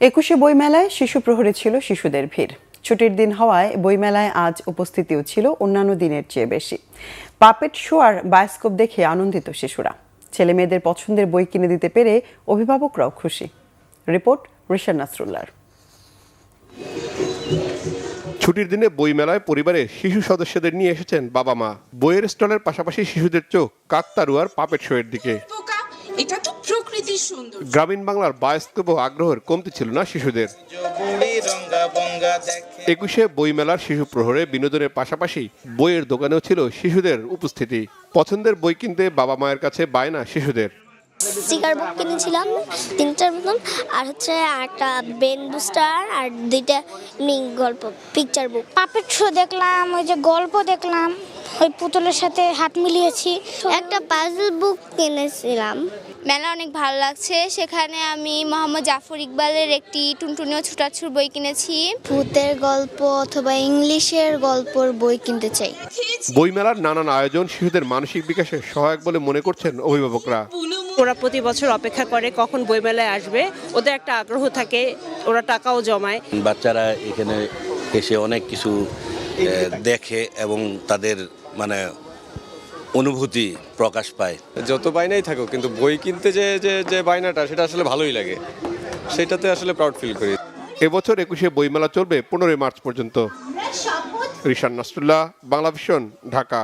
একুশে বইমেলায় শিশু প্রহরে ছিল শিশুদের ভিড়। ছুটির দিন হওয়ায় বইমেলায় আজ উপস্থিতিও ছিল অন্যান্য দিনের চেয়ে বেশি। পাপেট শো আর বায়োস্কোপ দেখে আনন্দিত শিশুরা। ছেলে মেয়েদের পছন্দের বই কিনে দিতে পেরে অভিভাবকরাও খুশি। রিপোর্ট রিশান নাসরুল্লাহর। ছুটির দিনে বইমেলায় পরিবারের শিশু সদস্যদের নিয়ে এসেছেন বাবা মা। বইয়ের স্টলের পাশাপাশি শিশুদের চোখ কাকতাড়ুয়ার পাপেট শো এর দিকে। এটা তো প্রকৃতির সুন্দর। গ্রামীণ বাংলার বায়োস্কোপও আগ্রহের কমতি ছিল না শিশুদের। একুশে বইমেলার শিশু প্রহরে বিনোদনের পাশাপাশি বইয়ের দোকানেও ছিল শিশুদের উপস্থিতি। পছন্দের বই কিনতে বাবা মায়ের কাছে বায়না শিশুদের। স্টিকার বুক কিনেছিলাম 3টার মতন, আর হচ্ছে একটা ব্রেন বুস্টার আর 2টা গল্প পিকচার বুক। পাপেট শো দেখলাম, ওই যে গল্প দেখলাম, ওই পুতুলের সাথে হাত মিলিয়েছি। একটা পাজল বুক কিনেছিলাম। মেলা অনেক ভালো লাগছে। সেখানে আমি মোহাম্মদ জাফর ইকবালের একটি টুনটুনি ও ছুটাছুট বই কিনেছি। ভূতের গল্প অথবা ইংলিশের গল্পের বই কিনতে চাই। বইমেলার নানান আয়োজন শিশুদের মানসিক বিকাশে সহায়ক বলে মনে করছেন অভিভাবকরা। ওরা প্রতি বছর অপেক্ষা করে কখন বইমেলায় আসবে, ওদের একটা আগ্রহ থাকে, ওরা টাকাও জমায়। বাচ্চারা এখানে এসে অনেক কিছু দেখে এবং তাদের অনুভূতি প্রকাশ পায়। যত বায়নাই থাকুক, কিন্তু বই কিনতে যে বায়নাটা, সেটা আসলে ভালোই লাগে, সেটাতে আসলে প্রাউড ফিল করি। এবছর একুশে বইমেলা চলবে 15 মার্চ পর্যন্ত। রিশান নাসরুল্লাহ, বাংলা ভিশন, ঢাকা।